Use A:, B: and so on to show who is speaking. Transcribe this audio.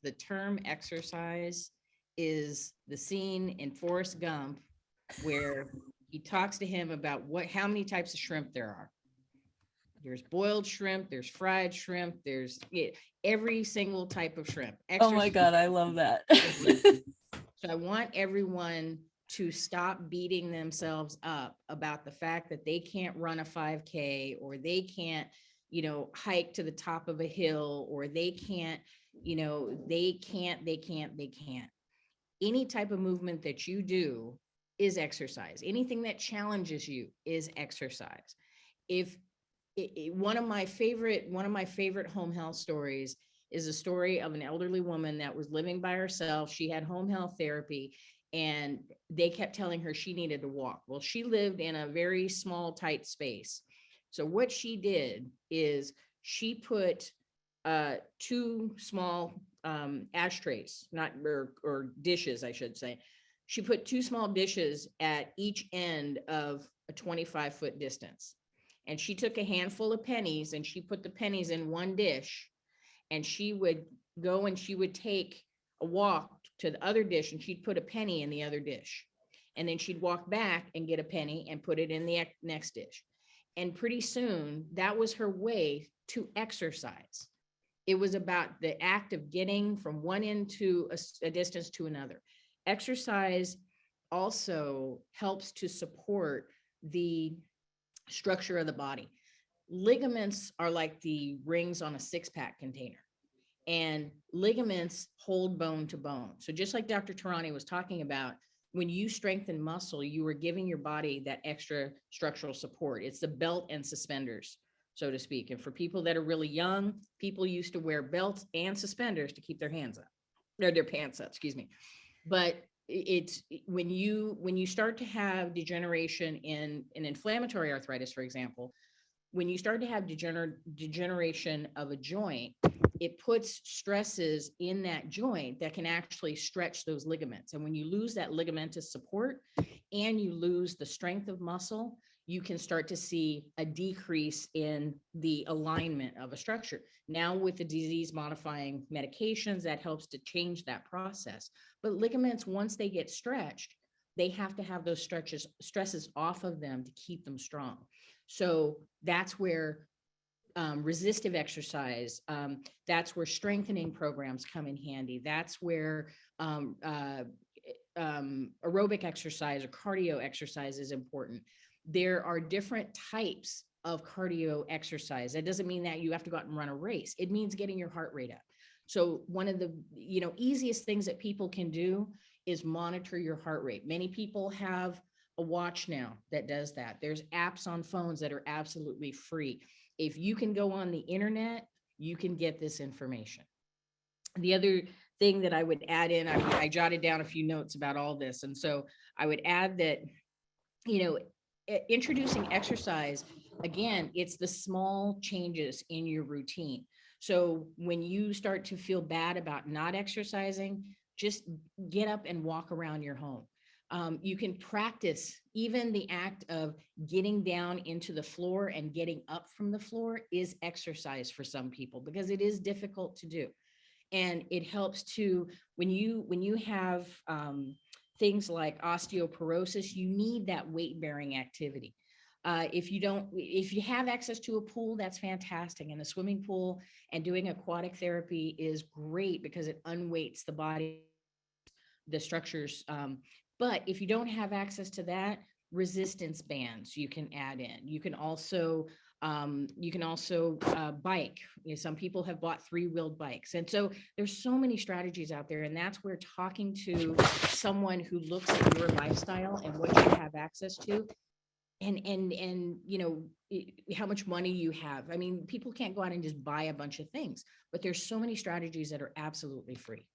A: the term exercise is the scene in Forrest Gump where he talks to him about how many types of shrimp there are. There's boiled shrimp, there's fried shrimp, there's every single type of shrimp.
B: Oh my God, I love that.
A: So I want everyone to stop beating themselves up about the fact that they can't run a 5K, or they can't, hike to the top of a hill, or they can't, they can't. Any type of movement that you do is exercise. Anything that challenges you is exercise. If one of my favorite home health stories is a story of an elderly woman that was living by herself. She had home health therapy, and they kept telling her she needed to walk. Well, she lived in a very small, tight space. So what she did is she put two small ashtrays, not or dishes, I should say. She put two small dishes at each end of a 25-foot distance. And she took a handful of pennies and she put the pennies in one dish, and she would go and she would take a walk to the other dish and she'd put a penny in the other dish. And then she'd walk back and get a penny and put it in the next dish. And pretty soon that was her way to exercise. It was about the act of getting from one end to a distance to another. Exercise also helps to support the structure of the body. Ligaments are like the rings on a six-pack container, and ligaments hold bone to bone. So just like Dr. Tarani was talking about, when you strengthen muscle, you are giving your body that extra structural support. It's the belt and suspenders, so to speak. And for people that are really young, people used to wear belts and suspenders to keep their hands up, or their pants up, excuse me. But it's when you start to have degeneration in an inflammatory arthritis, for example, when you start to have degeneration of a joint, it puts stresses in that joint that can actually stretch those ligaments. And when you lose that ligamentous support and you lose the strength of muscle, you can start to see a decrease in the alignment of a structure. Now with the disease modifying medications, that helps to change that process. But ligaments, once they get stretched, they have to have those stresses off of them to keep them strong. So that's where resistive exercise, that's where strengthening programs come in handy. That's where aerobic exercise or cardio exercise is important. There are different types of cardio exercise. That doesn't mean that you have to go out and run a race. It means getting your heart rate up. So one of the easiest things that people can do is monitor your heart rate. Many people have a watch now that does that. There's apps on phones that are absolutely free. If you can go on the internet, you can get this information. The other thing that I would add in, I jotted down a few notes about all this. And so I would add that, introducing exercise, again, it's the small changes in your routine. So when you start to feel bad about not exercising, just get up and walk around your home. You can practice even the act of getting down into the floor and getting up from the floor is exercise for some people because it is difficult to do. And it helps to, when you have things like osteoporosis, you need that weight bearing activity. If you have access to a pool, that's fantastic. And a swimming pool and doing aquatic therapy is great because it unweights the body, the structures. But if you don't have access to that, resistance bands you can add in. You can also bike. Some people have bought 3-wheeled bikes. And so there's so many strategies out there. And that's where talking to someone who looks at your lifestyle and what you have access to and how much money you have. I mean, people can't go out and just buy a bunch of things, but there's so many strategies that are absolutely free.